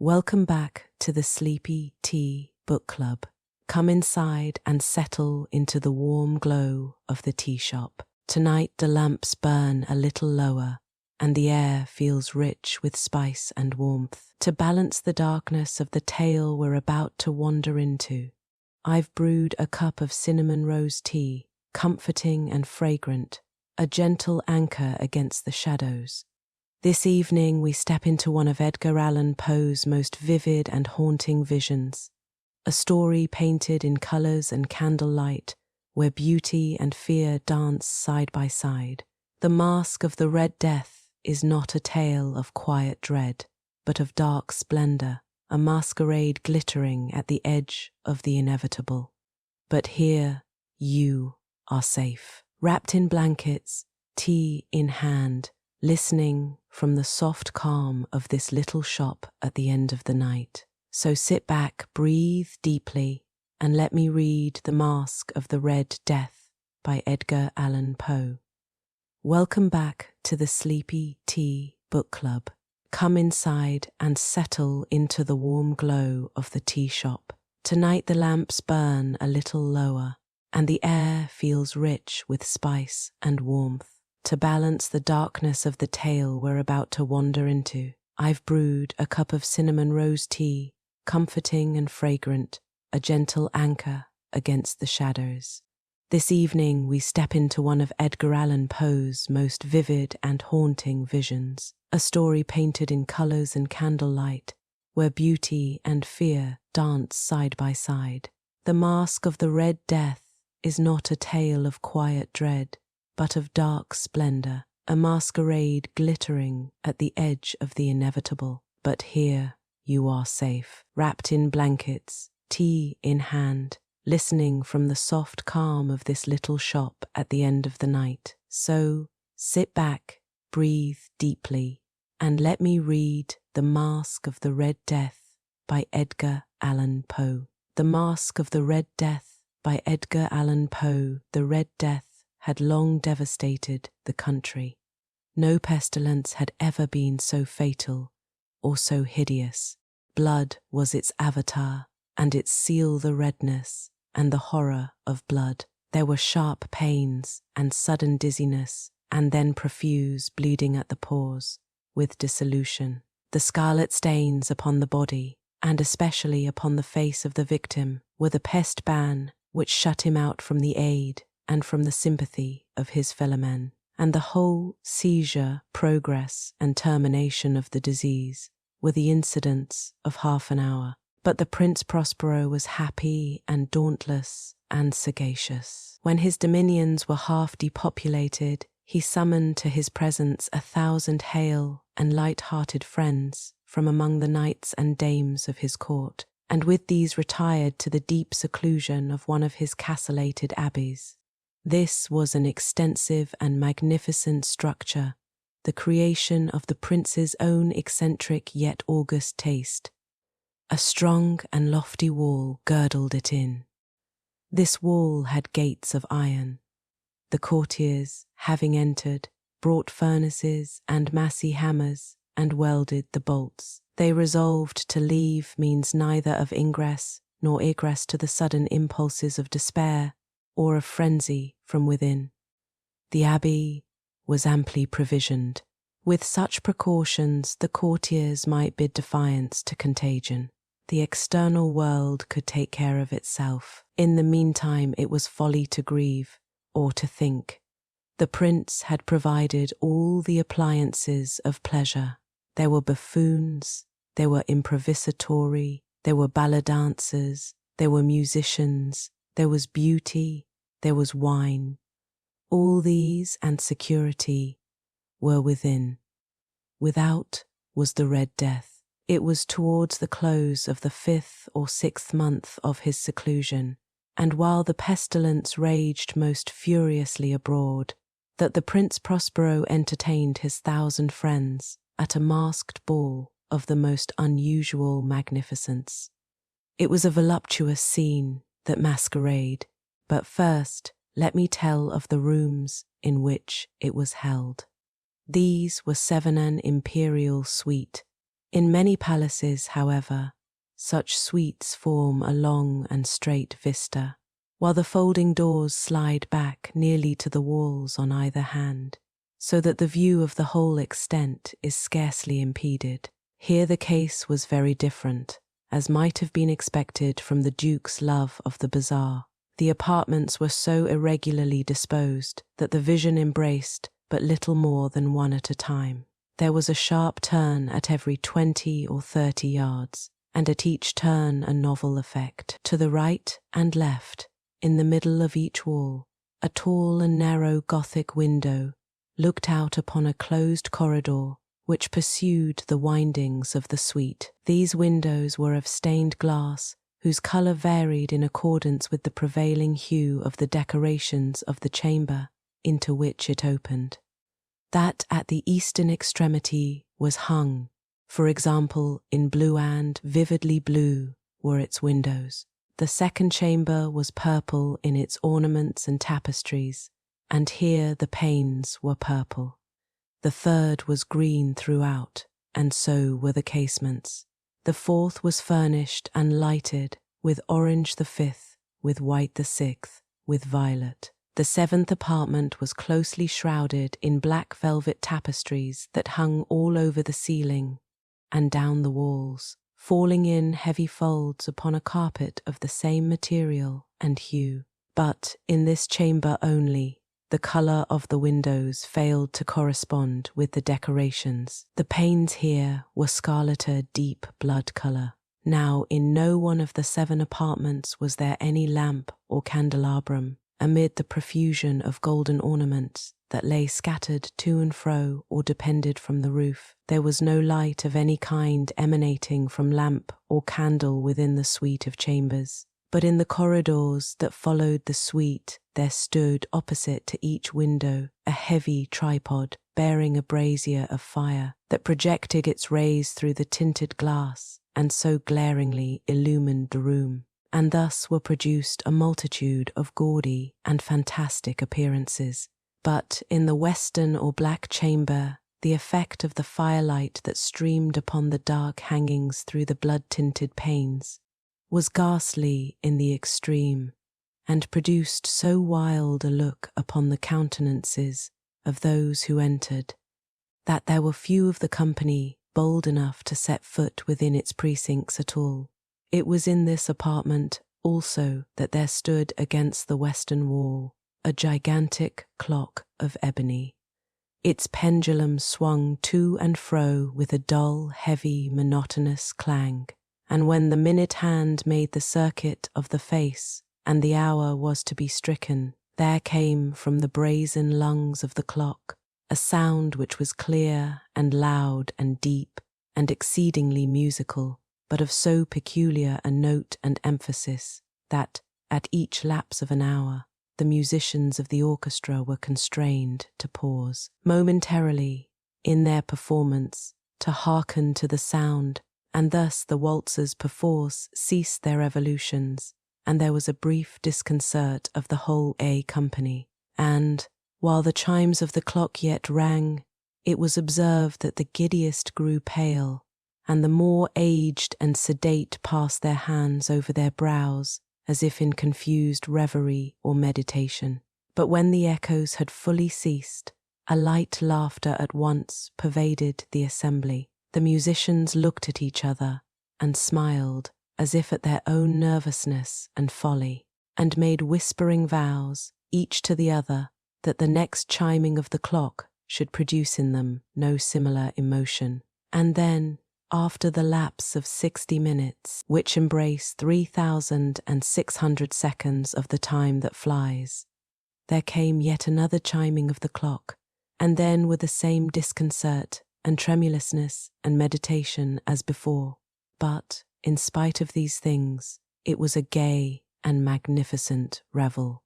Welcome back to the Sleepy Tea Book Club. Come inside and settle into the warm glow of the tea shop. Tonight the lamps burn a little lower and the air feels rich with spice and warmth. To balance the darkness of the tale we're about to wander into, I've brewed a cup of cinnamon rose tea, comforting and fragrant, a gentle anchor against the shadows. This evening we step into one of Edgar Allan Poe's most vivid and haunting visions, a story painted in colours and candlelight where beauty and fear dance side by side. The Masque of the Red Death is not a tale of quiet dread, but of dark splendour, a masquerade glittering at the edge of the inevitable. But here you are safe, wrapped in blankets, tea in hand, listening from the soft calm of this little shop at the end of the night. So sit back, breathe deeply, and let me read The Masque of the Red Death by Edgar Allan Poe. Welcome back to the Sleepy Tea Book Club. Come inside and settle into the warm glow of the tea shop. Tonight the lamps burn a little lower, and the air feels rich with spice and warmth. To balance the darkness of the tale we're about to wander into, I've brewed a cup of cinnamon rose tea, comforting and fragrant, a gentle anchor against the shadows. This evening we step into one of Edgar Allan Poe's most vivid and haunting visions, a story painted in colours and candlelight, where beauty and fear dance side by side. The Masque of the Red Death is not a tale of quiet dread, but of dark splendour, a masquerade glittering at the edge of the inevitable. But here you are safe, wrapped in blankets, tea in hand, listening from the soft calm of this little shop at the end of the night. So sit back, breathe deeply, and let me read The Masque of the Red Death by Edgar Allan Poe. The Masque of the Red Death by Edgar Allan Poe. The Red Death had long devastated the country. No pestilence had ever been so fatal or so hideous. Blood was its avatar, and its seal the redness and the horror of blood. There were sharp pains and sudden dizziness, and then profuse bleeding at the pores, with dissolution. The scarlet stains upon the body, and especially upon the face of the victim, were the pest ban which shut him out from the aid and from the sympathy of his fellow men. And the whole seizure, progress, and termination of the disease were the incidents of half an hour. But the Prince Prospero was happy and dauntless and sagacious. When his dominions were half depopulated, he summoned to his presence 1,000 hale and light-hearted friends from among the knights and dames of his court, and with these retired to the deep seclusion of one of his castellated abbeys. This was an extensive and magnificent structure, the creation of the prince's own eccentric yet august taste. A strong and lofty wall girdled it in. This wall had gates of iron. The courtiers, having entered, brought furnaces and massy hammers and welded the bolts. They resolved to leave means neither of ingress nor egress to the sudden impulses of despair or of frenzy from within. The abbey was amply provisioned. With such precautions, the courtiers might bid defiance to contagion. The external world could take care of itself. In the meantime, it was folly to grieve or to think. The prince had provided all the appliances of pleasure. There were buffoons, there were improvisatori, there were ballet dancers, there were musicians, there was beauty, there was wine. All these and security were within. Without was the Red Death. It was towards the close of the 5th or 6th month of his seclusion, and while the pestilence raged most furiously abroad, that the Prince Prospero entertained his 1,000 friends at a masked ball of the most unusual magnificence. It was a voluptuous scene, that masquerade, but first let me tell of the rooms in which it was held. These were 7 an imperial suite, In many palaces, however, such suites form a long and straight vista, while the folding doors slide back nearly to the walls on either hand, so that the view of the whole extent is scarcely impeded. Here the case was very different, as might have been expected from the Duke's love of the bizarre. The apartments were so irregularly disposed that the vision embraced but little more than one at a time. There was a sharp turn at every 20 or 30 yards, and at each turn a novel effect. To the right and left, in the middle of each wall, a tall and narrow Gothic window looked out upon a closed corridor which pursued the windings of the suite. These windows were of stained glass, whose colour varied in accordance with the prevailing hue of the decorations of the chamber into which it opened. That at the eastern extremity was hung, for example, in blue, and vividly blue were its windows. The second chamber was purple in its ornaments and tapestries, and here the panes were purple. The third was green throughout, and so were the casements. The fourth was furnished and lighted with orange, the fifth with white, the sixth with violet. The seventh apartment was closely shrouded in black velvet tapestries that hung all over the ceiling and down the walls, falling in heavy folds upon a carpet of the same material and hue. But in this chamber only, the colour of the windows failed to correspond with the decorations. The panes here were scarleter deep blood colour. Now in no one of the 7 apartments was there any lamp or candelabrum. Amid the profusion of golden ornaments that lay scattered to and fro or depended from the roof, there was no light of any kind emanating from lamp or candle within the suite of chambers. But in the corridors that followed the suite, there stood opposite to each window a heavy tripod bearing a brazier of fire that projected its rays through the tinted glass and so glaringly illumined the room. And thus were produced a multitude of gaudy and fantastic appearances. But in the western or black chamber, the effect of the firelight that streamed upon the dark hangings through the blood-tinted panes was ghastly in the extreme, and produced so wild a look upon the countenances of those who entered, that there were few of the company bold enough to set foot within its precincts at all. It was in this apartment also that there stood against the western wall a gigantic clock of ebony. Its pendulum swung to and fro with a dull, heavy, monotonous clang, and when the minute hand made the circuit of the face and the hour was to be stricken, there came from the brazen lungs of the clock a sound which was clear and loud and deep and exceedingly musical, but of so peculiar a note and emphasis that, at each lapse of an hour, the musicians of the orchestra were constrained to pause momentarily in their performance to hearken to the sound, and thus the waltzers perforce ceased their evolutions, and there was a brief disconcert of the whole company. And, while the chimes of the clock yet rang, it was observed that the giddiest grew pale, and the more aged and sedate passed their hands over their brows as if in confused reverie or meditation. But when the echoes had fully ceased, a light laughter at once pervaded the assembly. The musicians looked at each other and smiled as if at their own nervousness and folly, and made whispering vows, each to the other, that the next chiming of the clock should produce in them no similar emotion. And then, after the lapse of 60 minutes, which embrace 3,600 seconds of the time that flies, there came yet another chiming of the clock, and then with the same disconcert and tremulousness and meditation as before. But, in spite of these things, it was a gay and magnificent revel.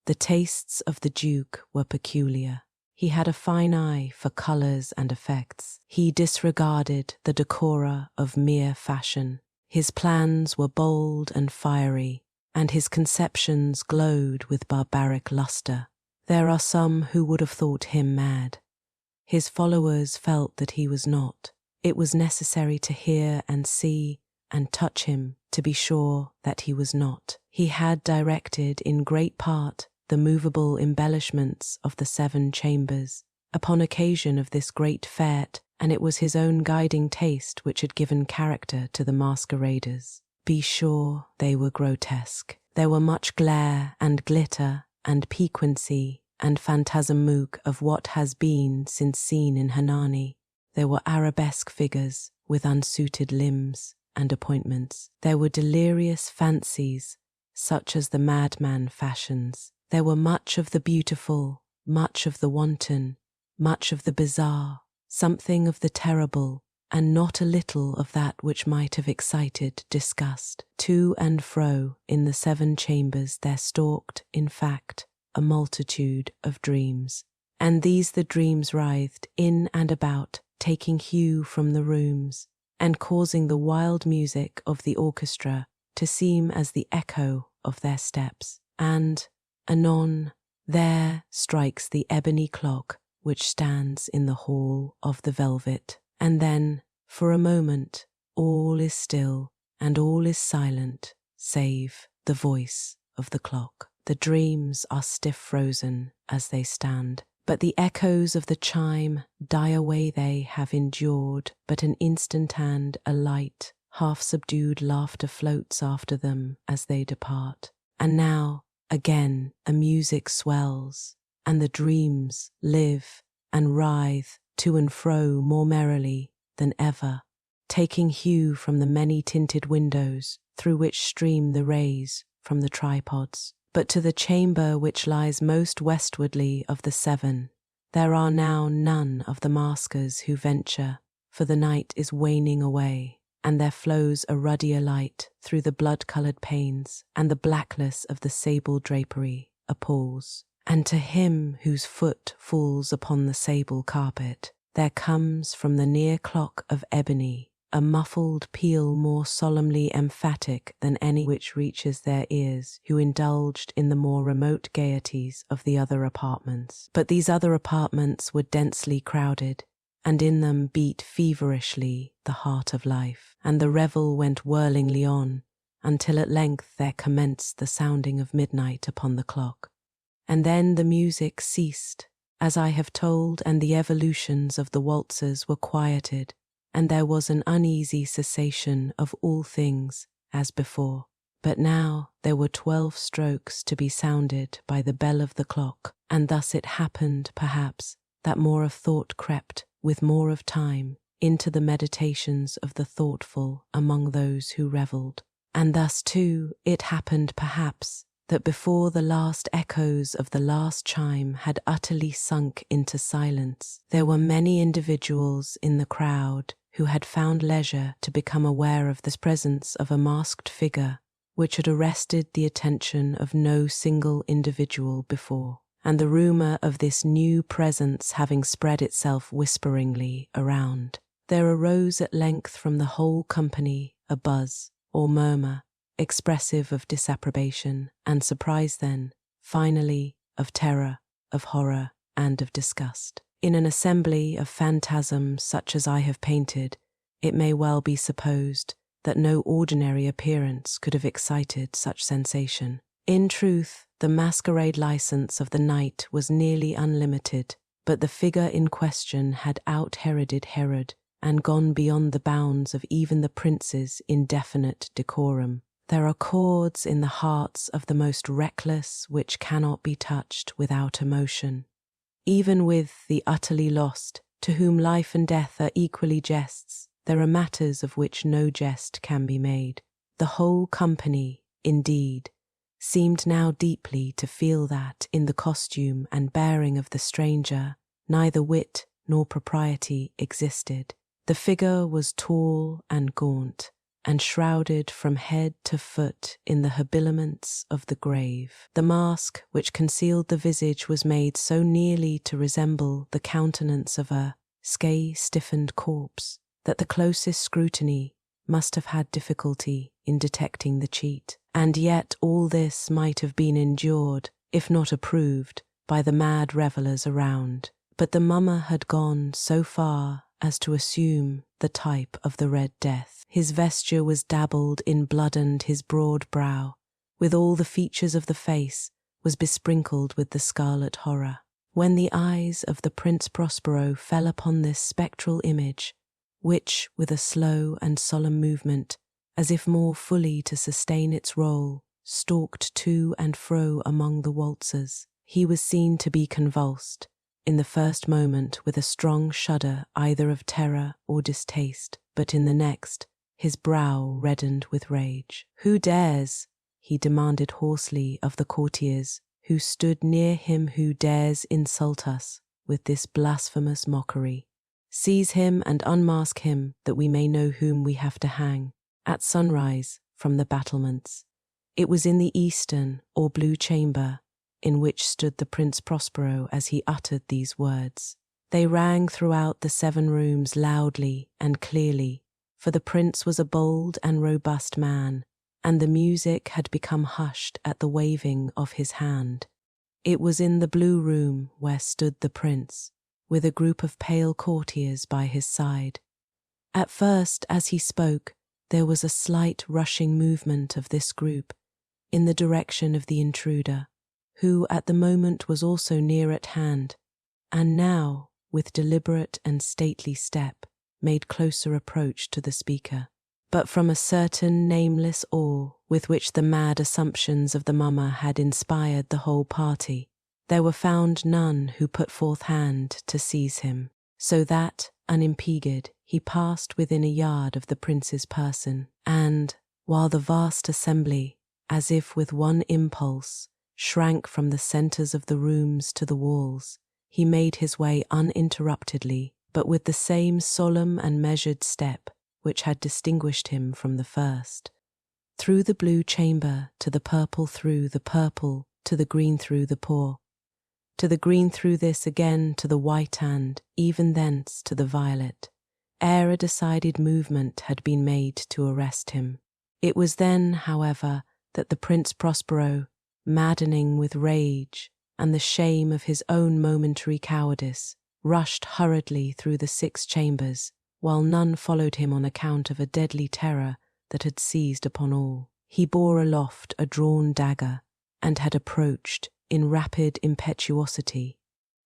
The tastes of the Duke were peculiar. He had a fine eye for colours and effects. He disregarded the decora of mere fashion. His plans were bold and fiery, and his conceptions glowed with barbaric lustre. There are some who would have thought him mad. His followers felt that he was not. It was necessary to hear and see and touch him to be sure that he was not. He had directed in great part the movable embellishments of the 7 chambers upon occasion of this great fête, and it was his own guiding taste which had given character to the masqueraders. Be sure they were grotesque. There were much glare and glitter and piquancy and phantasmagogue of what has been since seen in Hernani. There were arabesque figures with unsuited limbs and appointments. There were delirious fancies such as the madman fashions. There were much of the beautiful, much of the wanton, much of the bizarre, something of the terrible, and not a little of that which might have excited disgust. To and fro in the 7 chambers there stalked, in fact, a multitude of dreams, and these the dreams writhed in and about, taking hue from the rooms, and causing the wild music of the orchestra to seem as the echo of their steps. And, anon, there strikes the ebony clock which stands in the hall of the velvet, and then, for a moment, all is still and all is silent, save the voice of the clock. The dreams are stiff frozen as they stand, but the echoes of the chime die away. They have endured but an instant, and a light, half-subdued laughter floats after them as they depart. And now, again, a music swells, and the dreams live and writhe to and fro more merrily than ever, taking hue from the many-tinted windows through which stream the rays from the tripods. But to the chamber which lies most westwardly of the 7, there are now none of the maskers who venture, for the night is waning away, and there flows a ruddier light through the blood-coloured panes, and the blackness of the sable drapery appalls. And to him whose foot falls upon the sable carpet, there comes from the near clock of ebony a muffled peal more solemnly emphatic than any which reaches their ears who indulged in the more remote gaieties of the other apartments. But these other apartments were densely crowded, and in them beat feverishly the heart of life, and the revel went whirlingly on, until at length there commenced the sounding of midnight upon the clock. And then the music ceased, as I have told, and the evolutions of the waltzers were quieted, and there was an uneasy cessation of all things as before. But now there were 12 strokes to be sounded by the bell of the clock, and thus it happened, perhaps, that more of thought crept, with more of time, into the meditations of the thoughtful among those who revelled. And thus, too, it happened, perhaps, that before the last echoes of the last chime had utterly sunk into silence, there were many individuals in the crowd who had found leisure to become aware of the presence of a masked figure which had arrested the attention of no single individual before. And the rumour of this new presence having spread itself whisperingly around, there arose at length from the whole company a buzz or murmur, expressive of disapprobation and surprise, then, finally, of terror, of horror, and of disgust. In an assembly of phantasms such as I have painted, it may well be supposed that no ordinary appearance could have excited such sensation. In truth, the masquerade license of the night was nearly unlimited, but the figure in question had out-Heroded Herod and gone beyond the bounds of even the prince's indefinite decorum. There are chords in the hearts of the most reckless which cannot be touched without emotion. Even with the utterly lost, to whom life and death are equally jests, there are matters of which no jest can be made. The whole company, indeed, seemed now deeply to feel that, in the costume and bearing of the stranger, neither wit nor propriety existed. The figure was tall and gaunt, and shrouded from head to foot in the habiliments of the grave. The mask which concealed the visage was made so nearly to resemble the countenance of a stiffened corpse that the closest scrutiny must have had difficulty in detecting the cheat. And yet all this might have been endured, if not approved, by the mad revellers around. But the mummer had gone so far as to assume the type of the Red Death. His vesture was dabbled in blood, and his broad brow, with all the features of the face, was besprinkled with the scarlet horror. When the eyes of the Prince Prospero fell upon this spectral image, which, with a slow and solemn movement, as if more fully to sustain its role, stalked to and fro among the waltzers, he was seen to be convulsed, in the first moment with a strong shudder either of terror or distaste, but in the next, his brow reddened with rage. "Who dares," he demanded hoarsely of the courtiers who stood near him, "who dares insult us with this blasphemous mockery? Seize him and unmask him, that we may know whom we have to hang." At sunrise, from the battlements, it was in the eastern or blue chamber in which stood the Prince Prospero as he uttered these words. They rang throughout the 7 rooms loudly and clearly, for the prince was a bold and robust man, and the music had become hushed at the waving of his hand. It was in the blue room where stood the prince, with a group of pale courtiers by his side. At first, as he spoke, there was a slight rushing movement of this group in the direction of the intruder, who at the moment was also near at hand, and now, with deliberate and stately step, made closer approach to the speaker. But from a certain nameless awe with which the mad assumptions of the mummer had inspired the whole party, there were found none who put forth hand to seize him, so that, unimpeded, he passed within a yard of the prince's person, and, while the vast assembly, as if with one impulse, shrank from the centres of the rooms to the walls, he made his way uninterruptedly, but with the same solemn and measured step which had distinguished him from the first, through the blue chamber to the purple, through the purple to the green, through the pour, to the green, through this again to the white, and even thence to the violet, ere a decided movement had been made to arrest him. It was then, however, that the Prince Prospero, maddening with rage and the shame of his own momentary cowardice, rushed hurriedly through the 6 chambers, while none followed him on account of a deadly terror that had seized upon all. He bore aloft a drawn dagger, and had approached, in rapid impetuosity,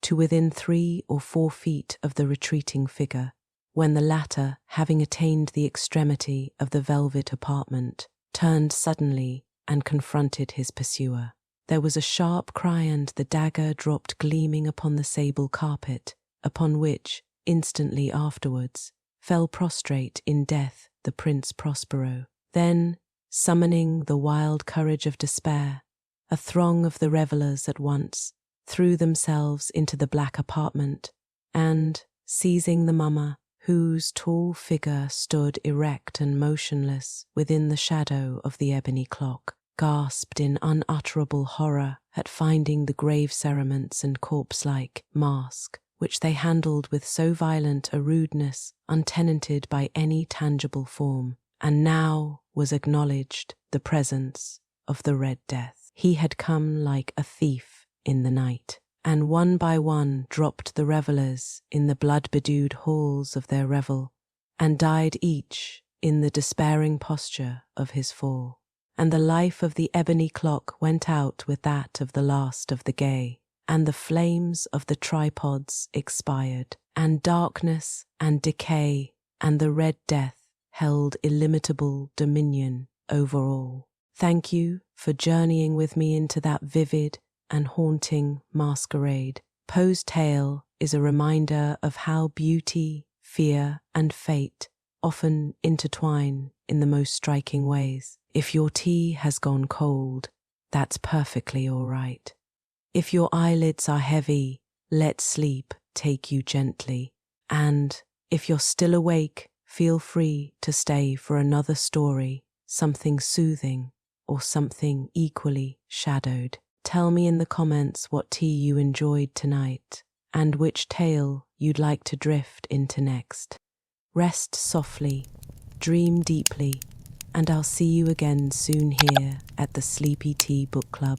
to within 3 or 4 feet of the retreating figure, when the latter, having attained the extremity of the velvet apartment, turned suddenly and confronted his pursuer. There was a sharp cry, and the dagger dropped gleaming upon the sable carpet, upon which, instantly afterwards, fell prostrate in death the Prince Prospero. Then, summoning the wild courage of despair, a throng of the revellers at once threw themselves into the black apartment, and, seizing the mummer, whose tall figure stood erect and motionless within the shadow of the ebony clock, gasped in unutterable horror at finding the grave cerements and corpse-like masque, which they handled with so violent a rudeness, untenanted by any tangible form, and now was acknowledged the presence of the Red Death. He had come like a thief in the night, and one by one dropped the revellers in the blood-bedewed halls of their revel, and died each in the despairing posture of his fall. And the life of the ebony clock went out with that of the last of the gay, and the flames of the tripods expired, and darkness and decay and the Red Death held illimitable dominion over all. Thank you for journeying with me into that vivid and haunting masquerade. Poe's tale is a reminder of how beauty, fear, and fate often intertwine in the most striking ways. If your tea has gone cold, that's perfectly all right. If your eyelids are heavy, let sleep take you gently. And if you're still awake, feel free to stay for another story, something soothing or something equally shadowed. Tell me in the comments what tea you enjoyed tonight and which tale you'd like to drift into next. Rest softly, dream deeply, and I'll see you again soon here at the Sleepy Tea Book Club.